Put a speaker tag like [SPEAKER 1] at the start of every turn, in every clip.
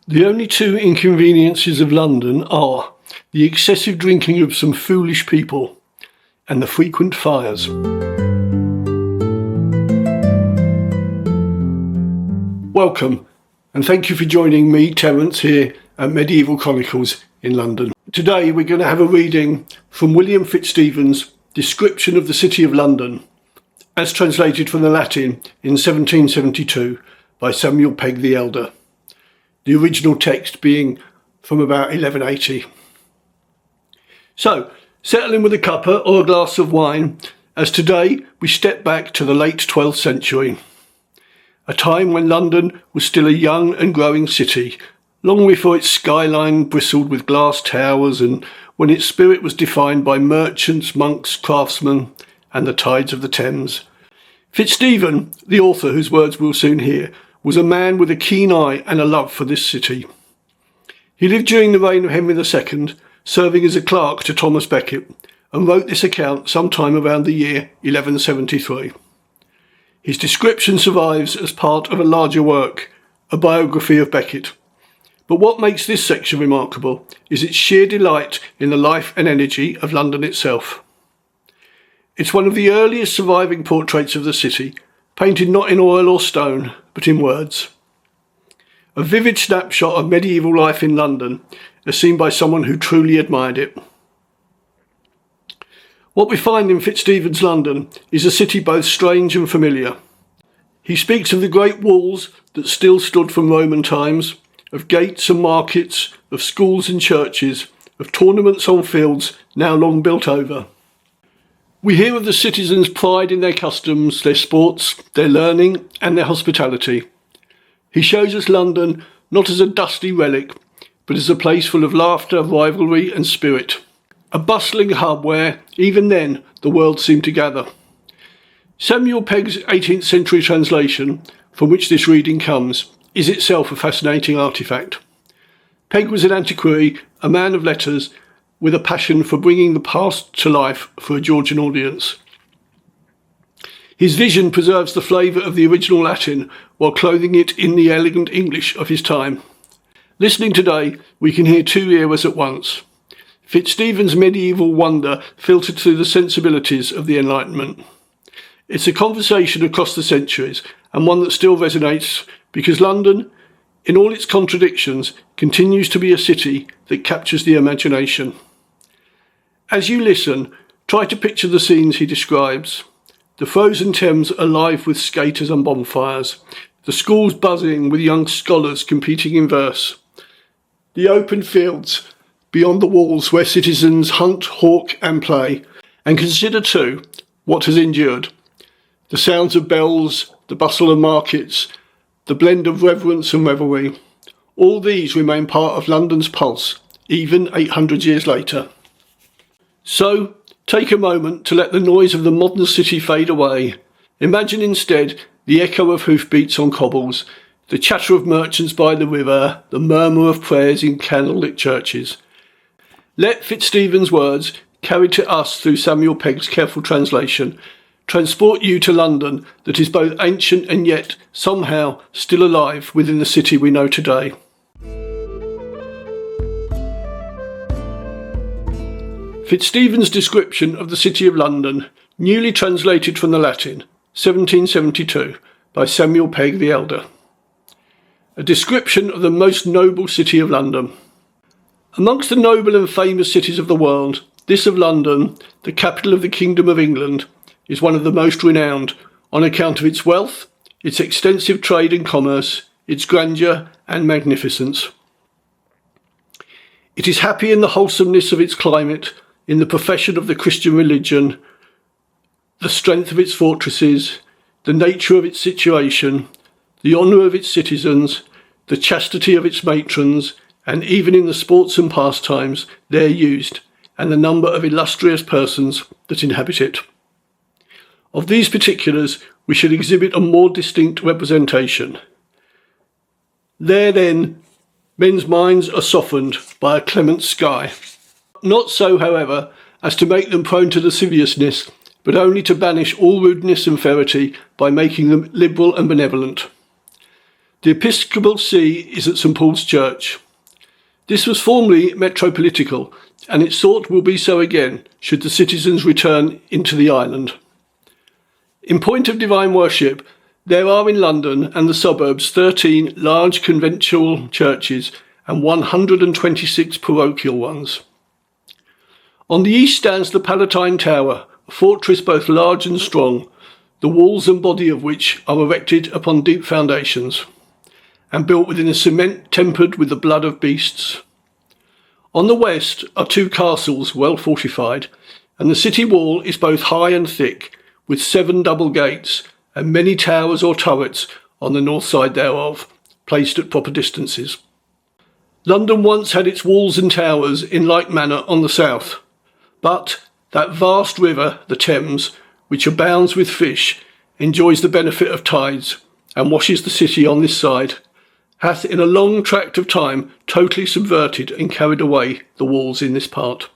[SPEAKER 1] The only two inconveniences of London are the excessive drinking of some foolish people and the frequent fires. Welcome, and thank you for joining me, Terence, here at Medieval Chronicles in London. Today we're going to have a reading from William Fitz-Stephen's Description of the City of London, as translated from the Latin in 1772 by Samuel Pegge the Elder, the original text being from about 1180. So, settle in with a cuppa or a glass of wine, as today we step back to the late 12th century, a time when London was still a young and growing city, long before its skyline bristled with glass towers and when its spirit was defined by merchants, monks, craftsmen, and the tides of the Thames. Fitz-Stephen, the author whose words we'll soon hear, was a man with a keen eye and a love for this city. He lived during the reign of Henry II, serving as a clerk to Thomas Becket, and wrote this account sometime around the year 1173. His description survives as part of a larger work, a biography of Becket. But what makes this section remarkable is its sheer delight in the life and energy of London itself. It's one of the earliest surviving portraits of the city, painted not in oil or stone, but in words. A vivid snapshot of medieval life in London, as seen by someone who truly admired it. What we find in Fitz-Stephen's London is a city both strange and familiar. He speaks of the great walls that still stood from Roman times, of gates and markets, of schools and churches, of tournaments on fields now long built over. We hear of the citizens' pride in their customs, their sports, their learning, and their hospitality. He shows us London not as a dusty relic, but as a place full of laughter, rivalry, and spirit. A bustling hub where, even then, the world seemed to gather. Samuel Pegge's 18th century translation, from which this reading comes, is itself a fascinating artefact. Pegge was an antiquary, a man of letters, with a passion for bringing the past to life for a Georgian audience. His vision preserves the flavour of the original Latin while clothing it in the elegant English of his time. Listening today, we can hear two eras at once. Fitz-Stephen's medieval wonder filtered through the sensibilities of the Enlightenment. It's a conversation across the centuries, and one that still resonates because London, in all its contradictions, continues to be a city that captures the imagination. As you listen, try to picture the scenes he describes. The frozen Thames alive with skaters and bonfires, the schools buzzing with young scholars competing in verse, the open fields beyond the walls where citizens hunt, hawk and play, and consider too what has endured. The sounds of bells, the bustle of markets, the blend of reverence and revelry, all these remain part of London's pulse, even 800 years later. So, take a moment to let the noise of the modern city fade away. Imagine instead the echo of hoofbeats on cobbles, the chatter of merchants by the river, the murmur of prayers in candlelit churches. Let Fitz-Stephen's words, carried to us through Samuel Pegge's careful translation, transport you to London that is both ancient and yet, somehow, still alive within the city we know today. Fitz-Stephen's description of the City of London, newly translated from the Latin, 1772, by Samuel Pegge the Elder. A description of the most noble city of London. Amongst the noble and famous cities of the world, this of London, the capital of the Kingdom of England, is one of the most renowned on account of its wealth, its extensive trade and commerce, its grandeur and magnificence. It is happy in the wholesomeness of its climate, in the profession of the Christian religion, the strength of its fortresses, the nature of its situation, the honour of its citizens, the chastity of its matrons, and even in the sports and pastimes there used, and the number of illustrious persons that inhabit it. Of these particulars we should exhibit a more distinct representation. There then, men's minds are softened by a clement sky. Not so, however, as to make them prone to lasciviousness, but only to banish all rudeness and ferity by making them liberal and benevolent. The episcopal see is at St Paul's Church. This was formerly metropolitical, and its thought will be so again should the citizens return into the island. In point of divine worship, there are in London and the suburbs 13 large conventual churches and 126 parochial ones. On the east stands the Palatine Tower, a fortress both large and strong, the walls and body of which are erected upon deep foundations, and built within a cement tempered with the blood of beasts. On the west are 2 castles well fortified, and the city wall is both high and thick, with 7 double gates, and many towers or turrets on the north side thereof, placed at proper distances. London once had its walls and towers in like manner on the south, but that vast river, the Thames, which abounds with fish, enjoys the benefit of tides, and washes the city on this side, hath in a long tract of time totally subverted and carried away the walls in this part.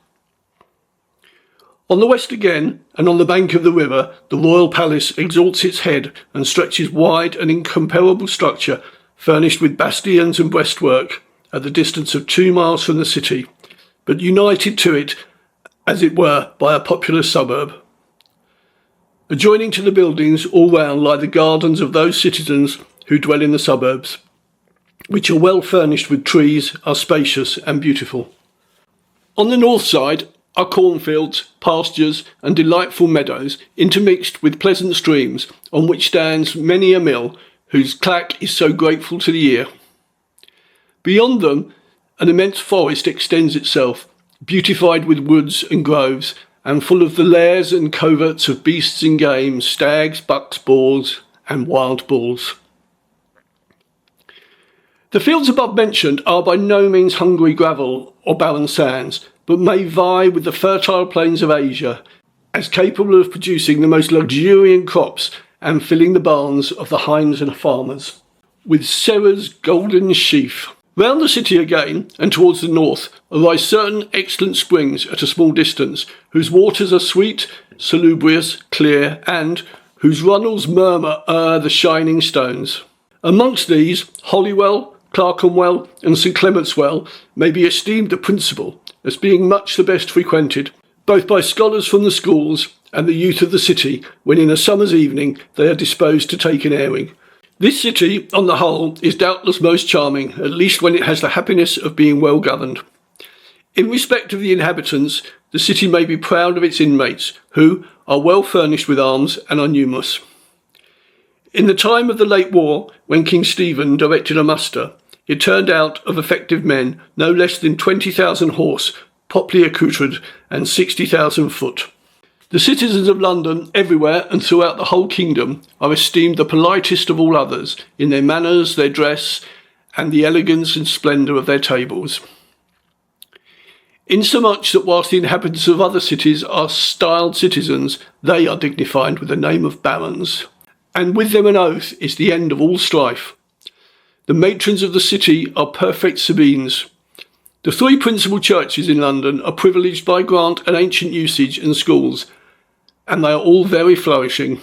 [SPEAKER 1] On the west again, and on the bank of the river, the royal palace exalts its head and stretches wide an incomparable structure, furnished with bastions and breastwork, at the distance of 2 miles from the city, but united to it, as it were, by a populous suburb. Adjoining to the buildings all round lie the gardens of those citizens who dwell in the suburbs, which are well furnished with trees, are spacious and beautiful. On the north side are cornfields, pastures, and delightful meadows, intermixed with pleasant streams, on which stands many a mill, whose clack is so grateful to the ear. Beyond them, an immense forest extends itself, beautified with woods and groves, and full of the lairs and coverts of beasts and game, stags, bucks, boars, and wild bulls. The fields above mentioned are by no means hungry gravel or barren sands, but may vie with the fertile plains of Asia, as capable of producing the most luxuriant crops and filling the barns of the hinds and farmers with Sarah's golden sheaf. Round the city again, and towards the north, arise certain excellent springs at a small distance, whose waters are sweet, salubrious, clear, and whose runnels murmur o'er the shining stones. Amongst these, Holywell, Clerkenwell, and St Clement's Well may be esteemed the principal, as being much the best frequented, both by scholars from the schools and the youth of the city, when in a summer's evening they are disposed to take an airing. This city, on the whole, is doubtless most charming, at least when it has the happiness of being well governed. In respect of the inhabitants, the city may be proud of its inmates, who are well furnished with arms and are numerous. In the time of the late war, when King Stephen directed a muster, it turned out of effective men no less than 20,000 horse, properly accoutred, and 60,000 foot. The citizens of London, everywhere and throughout the whole kingdom, are esteemed the politest of all others, in their manners, their dress, and the elegance and splendour of their tables. Insomuch that whilst the inhabitants of other cities are styled citizens, they are dignified with the name of barons, and with them an oath is the end of all strife. The matrons of the city are perfect Sabines. The 3 principal churches in London are privileged by grant and ancient usage and schools, and they are all very flourishing.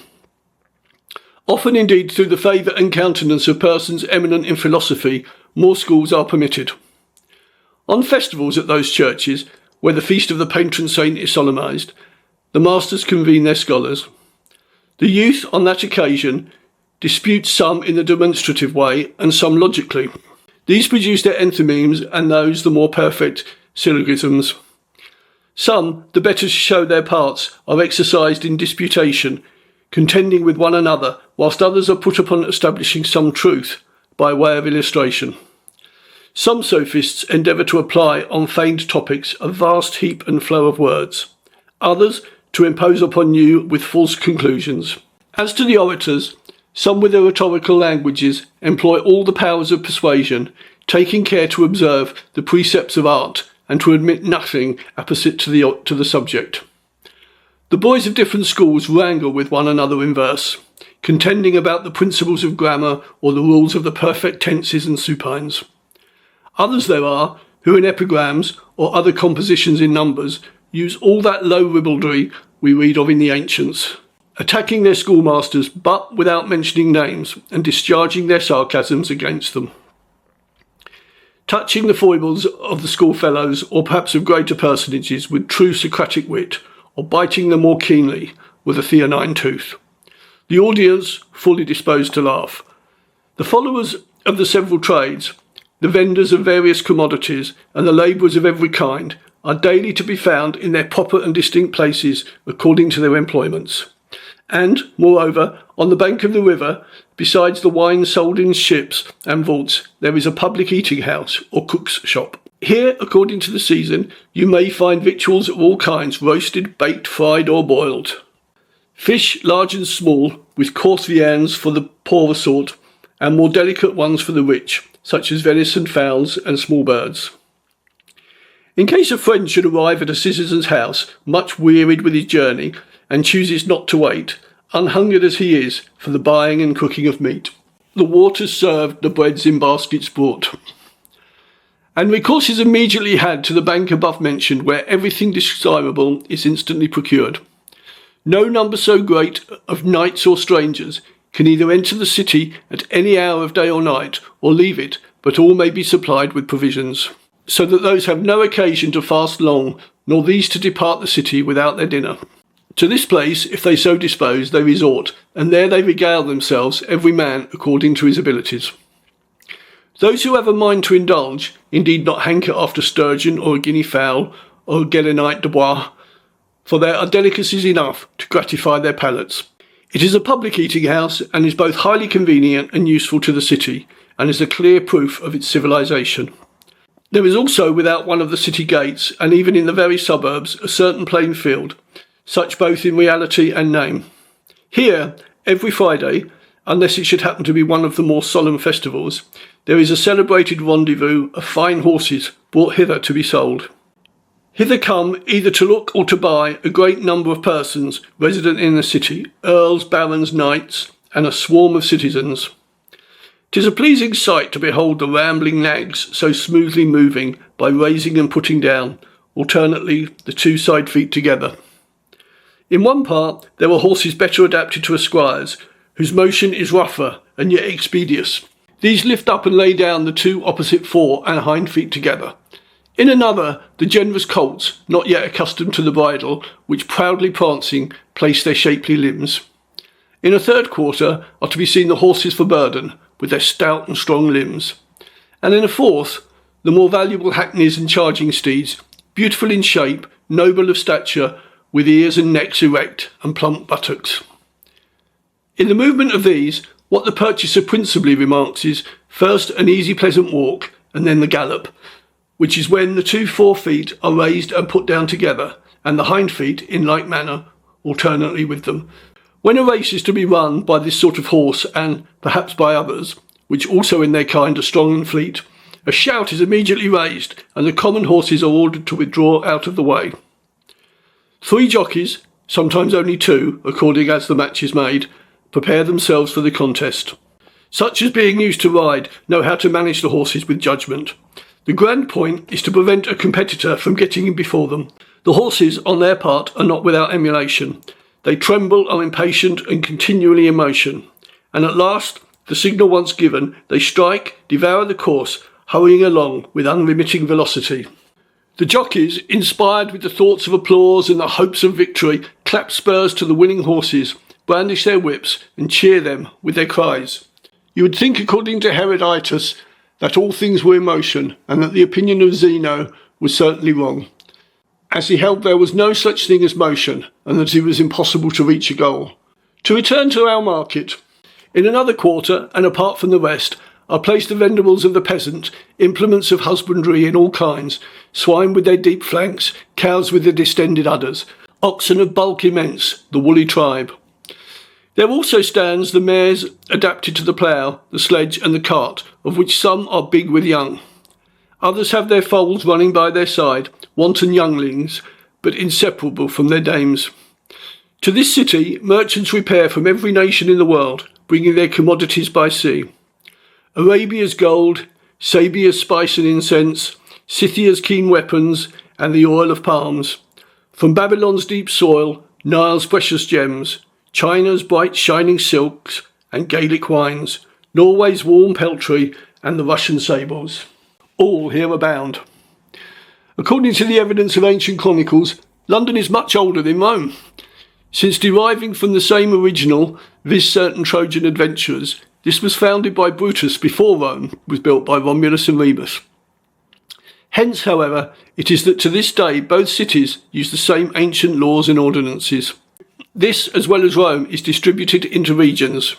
[SPEAKER 1] Often indeed through the favour and countenance of persons eminent in philosophy, more schools are permitted. On festivals at those churches, where the feast of the patron saint is solemnised, the masters convene their scholars. The youth on that occasion dispute some in the demonstrative way and some logically. These produce their enthymemes and those the more perfect syllogisms. Some, the better to show their parts, are exercised in disputation, contending with one another, whilst others are put upon establishing some truth, by way of illustration. Some sophists endeavour to apply on feigned topics a vast heap and flow of words, others to impose upon you with false conclusions. As to the orators, some with their rhetorical languages employ all the powers of persuasion, taking care to observe the precepts of art, and to admit nothing apposite to the subject. The boys of different schools wrangle with one another in verse, contending about the principles of grammar or the rules of the perfect tenses and supines. Others there are, who in epigrams or other compositions in numbers use all that low ribaldry we read of in the ancients, attacking their schoolmasters but without mentioning names and discharging their sarcasms against them. Touching the foibles of the schoolfellows or perhaps of greater personages with true Socratic wit, or biting them more keenly with a theanine tooth. The audience fully disposed to laugh. The followers of the several trades, the vendors of various commodities, and the labourers of every kind are daily to be found in their proper and distinct places according to their employments. And, moreover, on the bank of the river, besides the wine sold in ships and vaults, there is a public eating house or cook's shop. Here, according to the season, you may find victuals of all kinds, roasted, baked, fried, or boiled. Fish, large and small, with coarse viands for the poorer sort, and more delicate ones for the rich, such as venison, fowls, and small birds. In case a friend should arrive at a citizen's house, much wearied with his journey, and chooses not to wait, unhungered as he is, for the buying and cooking of meat, the waters served, the breads in baskets brought, and recourse is immediately had to the bank above mentioned, where everything desirable is instantly procured. No number so great of knights or strangers can either enter the city at any hour of day or night, or leave it, but all may be supplied with provisions, so that those have no occasion to fast long, nor these to depart the city without their dinner. To this place, if they so dispose, they resort, and there they regale themselves, every man according to his abilities. Those who have a mind to indulge, indeed not hanker after sturgeon or a guinea fowl or a guélenite de bois, for there are delicacies enough to gratify their palates. It is a public eating house, and is both highly convenient and useful to the city, and is a clear proof of its civilization. There is also without one of the city gates, and even in the very suburbs, a certain plain field, such both in reality and name. Here, every Friday, unless it should happen to be one of the more solemn festivals, there is a celebrated rendezvous of fine horses brought hither to be sold. Hither come, either to look or to buy, a great number of persons resident in the city, earls, barons, knights, and a swarm of citizens. 'Tis a pleasing sight to behold the rambling nags so smoothly moving by raising and putting down, alternately the two side feet together. In one part there are horses better adapted to esquires, whose motion is rougher and yet expeditious. These lift up and lay down the two opposite fore and hind feet together. In another, the generous colts, not yet accustomed to the bridle, which proudly prancing, place their shapely limbs. In a third quarter are to be seen the horses for burden, with their stout and strong limbs. And in a fourth, the more valuable hackneys and charging steeds, beautiful in shape, noble of stature, with ears and necks erect and plump buttocks. In the movement of these, what the purchaser principally remarks is, first an easy pleasant walk, and then the gallop, which is when the two fore feet are raised and put down together, and the hind feet, in like manner, alternately with them. When a race is to be run by this sort of horse, and perhaps by others, which also in their kind are strong and fleet, a shout is immediately raised, and the common horses are ordered to withdraw out of the way. 3 jockeys, sometimes only 2, according as the match is made, prepare themselves for the contest. Such as being used to ride know how to manage the horses with judgment. The grand point is to prevent a competitor from getting in before them. The horses, on their part, are not without emulation. They tremble, are impatient, and continually in motion. And at last, the signal once given, they strike, devour the course, hurrying along with unremitting velocity. The jockeys, inspired with the thoughts of applause and the hopes of victory, clap spurs to the winning horses, brandish their whips, and cheer them with their cries. You would think, according to Herodotus, that all things were in motion, and that the opinion of Zeno was certainly wrong, as he held there was no such thing as motion, and that it was impossible to reach a goal. To return to our market. In another quarter, and apart from the rest, are placed the vendibles of the peasant, implements of husbandry in all kinds, swine with their deep flanks, cows with their distended udders, oxen of bulk immense, the woolly tribe. There also stands the mares adapted to the plough, the sledge and the cart, of which some are big with young. Others have their foals running by their side, wanton younglings, but inseparable from their dames. To this city merchants repair from every nation in the world, bringing their commodities by sea. Arabia's gold, Sabia's spice and incense, Scythia's keen weapons, and the oil of palms. From Babylon's deep soil, Nile's precious gems, China's bright shining silks and Gaelic wines, Norway's warm peltry and the Russian sables. All here abound. According to the evidence of ancient chronicles, London is much older than Rome. Since deriving from the same original, viz. Certain Trojan adventurers, this was founded by Brutus before Rome was built by Romulus and Remus. Hence, however, it is that to this day both cities use the same ancient laws and ordinances. This, as well as Rome, is distributed into regions.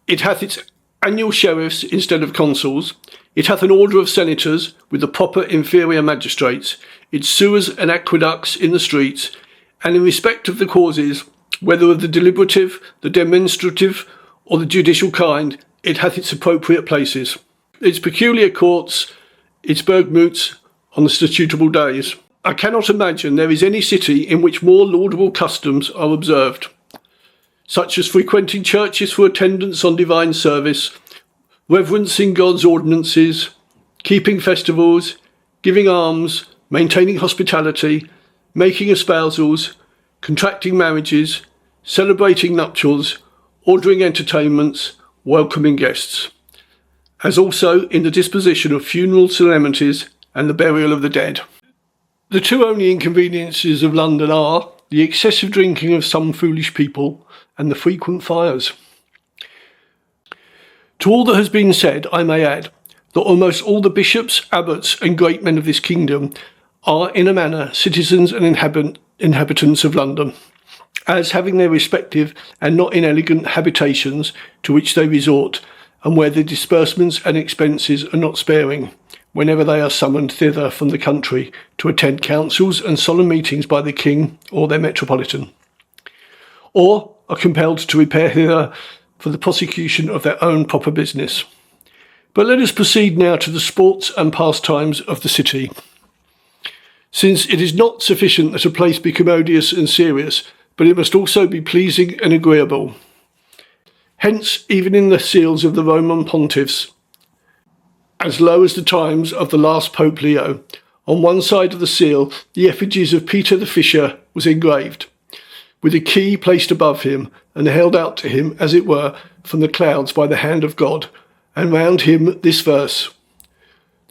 [SPEAKER 1] It hath its annual sheriffs instead of consuls. It hath an order of senators with the proper inferior magistrates, its sewers and aqueducts in the streets, and in respect of the causes, whether of the deliberative, the demonstrative, or the judicial kind, it hath its appropriate places, its peculiar courts, its burgmutes on the statutable days. I cannot imagine there is any city in which more laudable customs are observed, such as frequenting churches for attendance on divine service, reverencing God's ordinances, keeping festivals, giving alms, maintaining hospitality, making espousals, contracting marriages, celebrating nuptials, ordering entertainments, welcoming guests, as also in the disposition of funeral solemnities and the burial of the dead. The two only inconveniences of London are the excessive drinking of some foolish people and the frequent fires. To all that has been said, I may add that almost all the bishops, abbots, and great men of this kingdom are, in a manner, citizens and inhabitants of London, as having their respective and not inelegant habitations to which they resort, and where the disbursements and expenses are not sparing, whenever they are summoned thither from the country to attend councils and solemn meetings by the king or their metropolitan, or are compelled to repair hither for the prosecution of their own proper business. But let us proceed now to the sports and pastimes of the city. Since it is not sufficient that a place be commodious and serious, but it must also be pleasing and agreeable. Hence, even in the seals of the Roman pontiffs, as low as the times of the last Pope Leo, on one side of the seal the effigies of Peter the Fisher was engraved, with a key placed above him and held out to him, as it were, from the clouds by the hand of God, and round him this verse: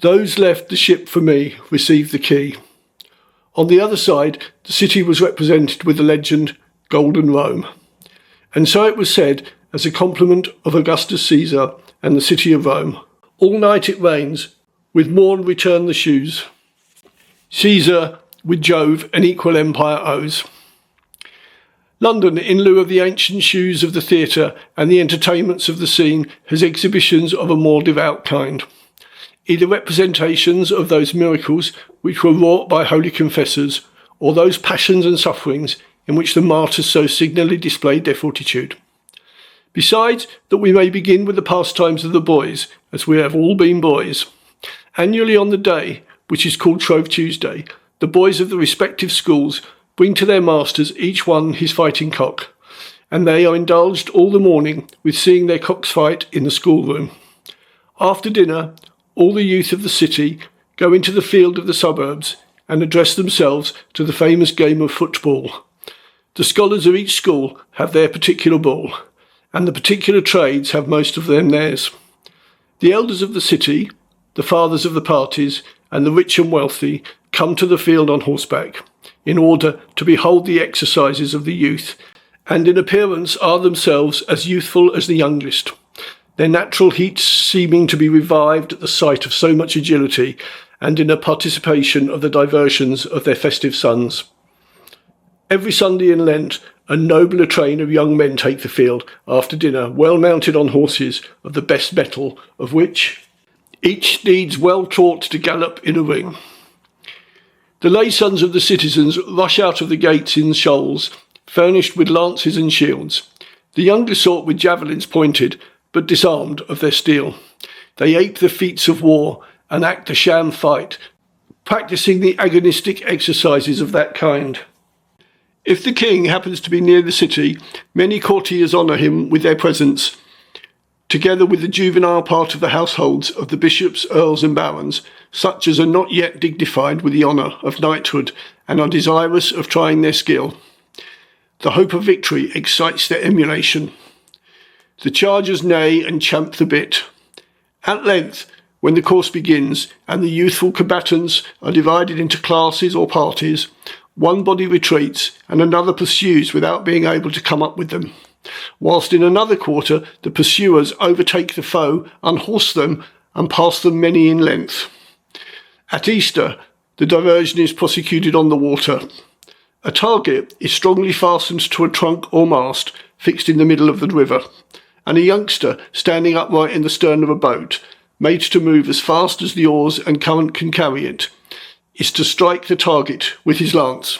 [SPEAKER 1] "Those left the ship for me received the key." On the other side, the city was represented with the legend, Golden Rome. And so it was said, as a compliment of Augustus Caesar and the city of Rome: "All night it rains, with morn return the shoes. Caesar with Jove an equal empire owes." London, in lieu of the ancient shoes of the theatre and the entertainments of the scene, has exhibitions of a more devout kind, either representations of those miracles which were wrought by holy confessors, or those passions and sufferings in which the martyrs so signally displayed their fortitude. Besides, that we may begin with the pastimes of the boys, as we have all been boys. Annually on the day, which is called Shrove Tuesday, the boys of the respective schools bring to their masters each one his fighting cock, and they are indulged all the morning with seeing their cocks fight in the schoolroom. After dinner, all the youth of the city go into the field of the suburbs and address themselves to the famous game of football. The scholars of each school have their particular ball, and the particular trades have most of them theirs. The elders of the city, the fathers of the parties, and the rich and wealthy come to the field on horseback, in order to behold the exercises of the youth, and in appearance are themselves as youthful as the youngest, their natural heat seeming to be revived at the sight of so much agility, and in a participation of the diversions of their festive sons. Every Sunday in Lent, a nobler train of young men take the field after dinner, well mounted on horses of the best mettle, of which each needs well taught to gallop in a ring. The lay sons of the citizens rush out of the gates in shoals, furnished with lances and shields, the younger sort with javelins pointed, but disarmed of their steel. They ape the feats of war and act a sham fight, practising the agonistic exercises of that kind. If the king happens to be near the city, many courtiers honour him with their presence, together with the juvenile part of the households of the bishops, earls and barons, such as are not yet dignified with the honour of knighthood and are desirous of trying their skill. The hope of victory excites their emulation. The chargers neigh and champ the bit. At length, when the course begins and the youthful combatants are divided into classes or parties, one body retreats and another pursues without being able to come up with them, whilst in another quarter the pursuers overtake the foe, unhorse them, and pass them many in length. At Easter, the diversion is prosecuted on the water. A target is strongly fastened to a trunk or mast fixed in the middle of the river, and a youngster standing upright in the stern of a boat, made to move as fast as the oars and current can carry it, is to strike the target with his lance.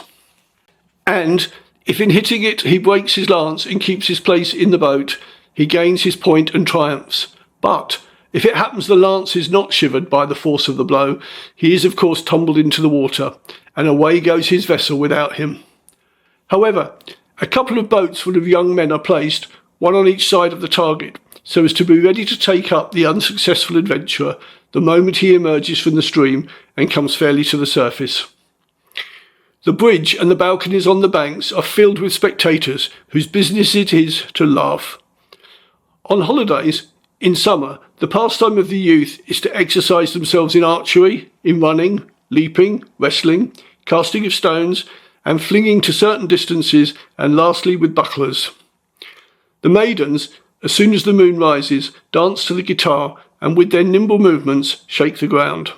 [SPEAKER 1] And if in hitting it he breaks his lance and keeps his place in the boat, he gains his point and triumphs. But if it happens the lance is not shivered by the force of the blow, he is of course tumbled into the water, and away goes his vessel without him. However, a couple of boats full of young men are placed, one on each side of the target, so as to be ready to take up the unsuccessful adventurer the moment he emerges from the stream and comes fairly to the surface. The bridge and the balconies on the banks are filled with spectators whose business it is to laugh. On holidays, in summer, the pastime of the youth is to exercise themselves in archery, in running, leaping, wrestling, casting of stones, and flinging to certain distances, and lastly with bucklers. The maidens, as soon as the moon rises, dance to the guitar, and with their nimble movements shake the ground.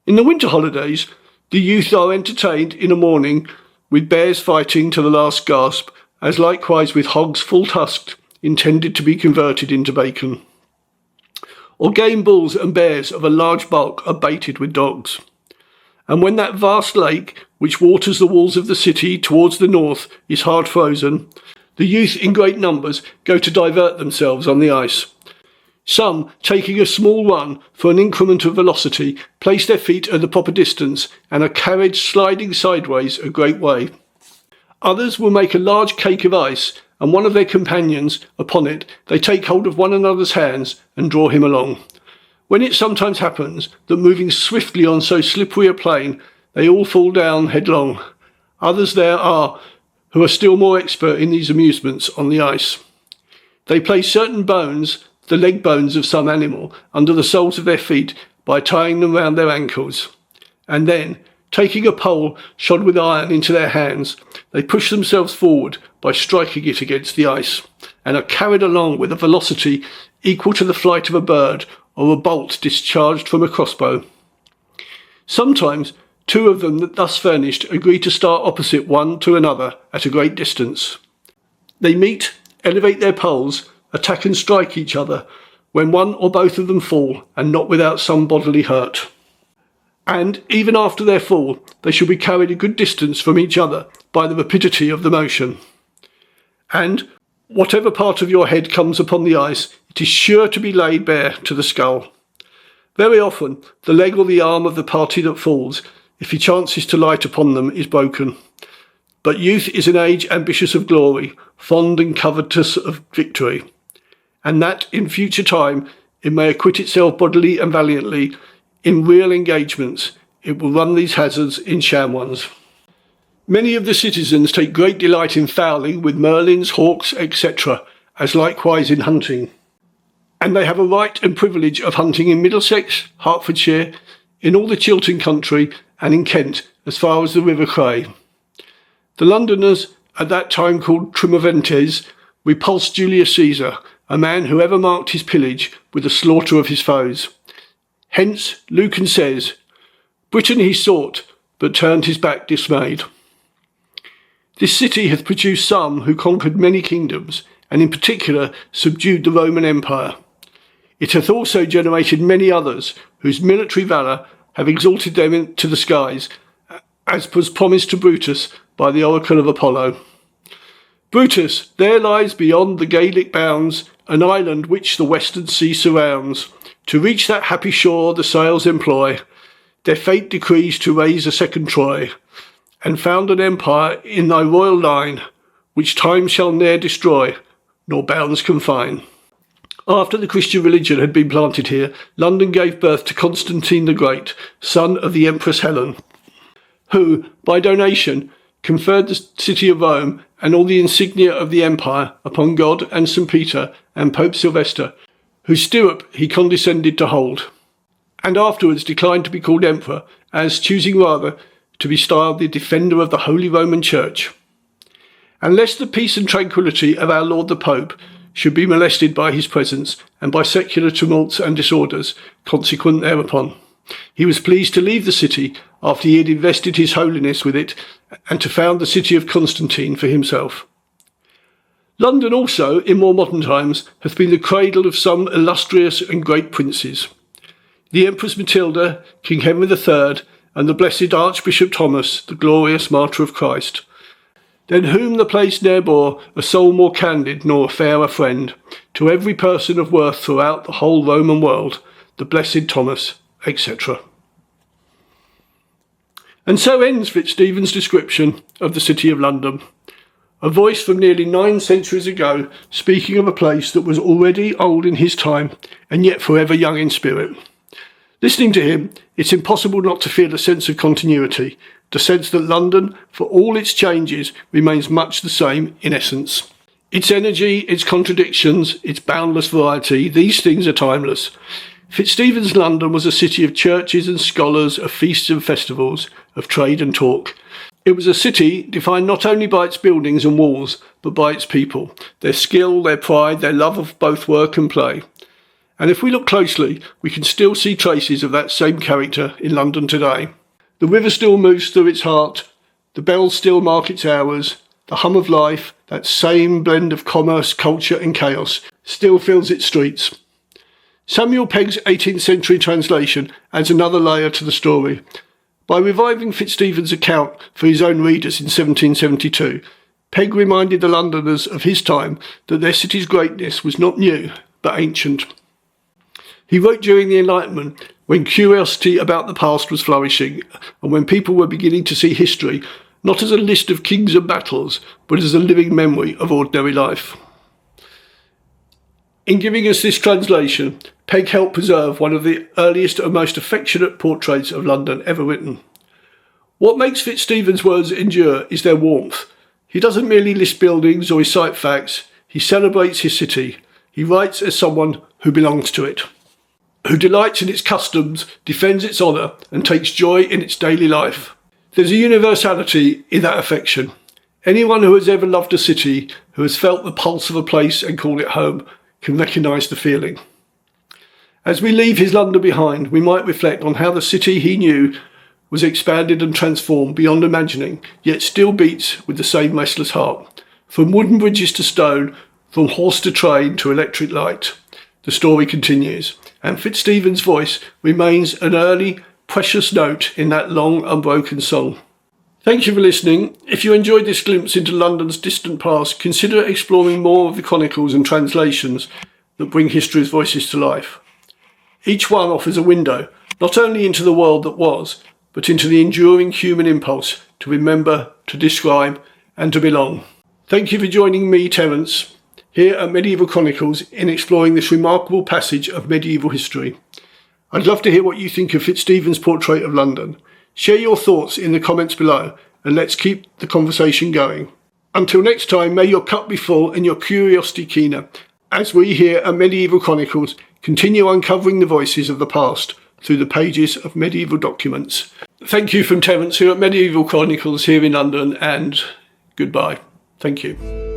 [SPEAKER 1] In the winter holidays, the youth are entertained in a morning with bears fighting to the last gasp, as likewise with hogs full tusked, intended to be converted into bacon. Or game bulls and bears of a large bulk are baited with dogs. And when that vast lake, which waters the walls of the city towards the north, is hard frozen, the youth in great numbers go to divert themselves on the ice. Some, taking a small run for an increment of velocity, place their feet at the proper distance and are carried sliding sideways a great way. Others will make a large cake of ice, and one of their companions, upon it, they take hold of one another's hands and draw him along. When it sometimes happens that moving swiftly on so slippery a plain, they all fall down headlong. Others there are who are still more expert in these amusements on the ice. They place certain bones, the leg bones of some animal, under the soles of their feet by tying them round their ankles, and then, taking a pole shod with iron into their hands, they push themselves forward by striking it against the ice, and are carried along with a velocity equal to the flight of a bird or a bolt discharged from a crossbow. Sometimes two of them thus furnished agree to start opposite one to another at a great distance. They meet, elevate their poles, attack and strike each other, when one or both of them fall, and not without some bodily hurt. And, even after their fall, they shall be carried a good distance from each other by the rapidity of the motion. And, whatever part of your head comes upon the ice, it is sure to be laid bare to the skull. Very often, the leg or the arm of the party that falls, if he chances to light upon them, is broken. But youth is an age ambitious of glory, fond and covetous of victory, and that in future time it may acquit itself bodily and valiantly. In real engagements, it will run these hazards in sham ones. Many of the citizens take great delight in fowling with merlins, hawks, etc., as likewise in hunting. And they have a right and privilege of hunting in Middlesex, Hertfordshire, in all the Chiltern country, and in Kent, as far as the River Cray. The Londoners, at that time called Trimoventes, repulsed Julius Caesar, a man who ever marked his pillage with the slaughter of his foes. Hence, Lucan says, Britain he sought, but turned his back dismayed. This city hath produced some who conquered many kingdoms, and in particular subdued the Roman Empire. It hath also generated many others, whose military valour have exalted them into the skies, as was promised to Brutus by the oracle of Apollo. Brutus, there lies beyond the Gaelic bounds an island which the western sea surrounds. To reach that happy shore the sails employ, their fate decrees to raise a second Troy, and found an empire in thy royal line, which time shall ne'er destroy, nor bounds confine. After the Christian religion had been planted here, London gave birth to Constantine the Great, son of the Empress Helen, who, by donation, conferred the city of Rome and all the insignia of the empire upon God and St. Peter and Pope Sylvester, whose stirrup he condescended to hold, and afterwards declined to be called emperor, as choosing rather to be styled the defender of the Holy Roman Church. And lest the peace and tranquillity of our Lord the Pope should be molested by his presence and by secular tumults and disorders consequent thereupon, he was pleased to leave the city after he had invested his holiness with it, and to found the city of Constantine for himself. London also, in more modern times, hath been the cradle of some illustrious and great princes. The Empress Matilda, King Henry III, and the blessed Archbishop Thomas, the glorious martyr of Christ, than whom the place ne'er bore a soul more candid nor a fairer friend, to every person of worth throughout the whole Roman world, the blessed Thomas, etc. And so ends Fitz-Stephen's description of the city of London, a voice from nearly 9 centuries ago speaking of a place that was already old in his time and yet forever young in spirit. Listening to him, it's impossible not to feel a sense of continuity, the sense that London, for all its changes, remains much the same in essence. Its energy, its contradictions, its boundless variety, these things are timeless. Fitz-Stephen's London was a city of churches and scholars, of feasts and festivals, of trade and talk. It was a city defined not only by its buildings and walls, but by its people, their skill, their pride, their love of both work and play. And if we look closely, we can still see traces of that same character in London today. The river still moves through its heart, the bells still mark its hours, the hum of life, that same blend of commerce, culture and chaos, still fills its streets. Samuel Pegge's 18th century translation adds another layer to the story. By reviving Fitz-Stephen's account for his own readers in 1772, Pegge reminded the Londoners of his time that their city's greatness was not new, but ancient. He wrote during the Enlightenment, when curiosity about the past was flourishing, and when people were beginning to see history not as a list of kings and battles, but as a living memory of ordinary life. In giving us this translation, Pegge helped preserve one of the earliest and most affectionate portraits of London ever written. What makes Fitz-Stephen's words endure is their warmth. He doesn't merely list buildings or recite facts, he celebrates his city. He writes as someone who belongs to it, who delights in its customs, defends its honour, and takes joy in its daily life. There's a universality in that affection. Anyone who has ever loved a city, who has felt the pulse of a place and called it home, can recognise the feeling. As we leave his London behind, we might reflect on how the city he knew was expanded and transformed beyond imagining, yet still beats with the same restless heart. From wooden bridges to stone, from horse to train to electric light, the story continues, and Fitz-Stephen's voice remains an early, precious note in that long, unbroken song. Thank you for listening. If you enjoyed this glimpse into London's distant past, consider exploring more of the chronicles and translations that bring history's voices to life. Each one offers a window, not only into the world that was, but into the enduring human impulse to remember, to describe, and to belong. Thank you for joining me, Terence, here at Medieval Chronicles in exploring this remarkable passage of medieval history. I'd love to hear what you think of Fitz-Stephen's portrait of London. Share your thoughts in the comments below, and let's keep the conversation going. Until next time, may your cup be full and your curiosity keener, as we here at Medieval Chronicles continue uncovering the voices of the past through the pages of medieval documents. Thank you from Terence here at Medieval Chronicles here in London, and goodbye. Thank you.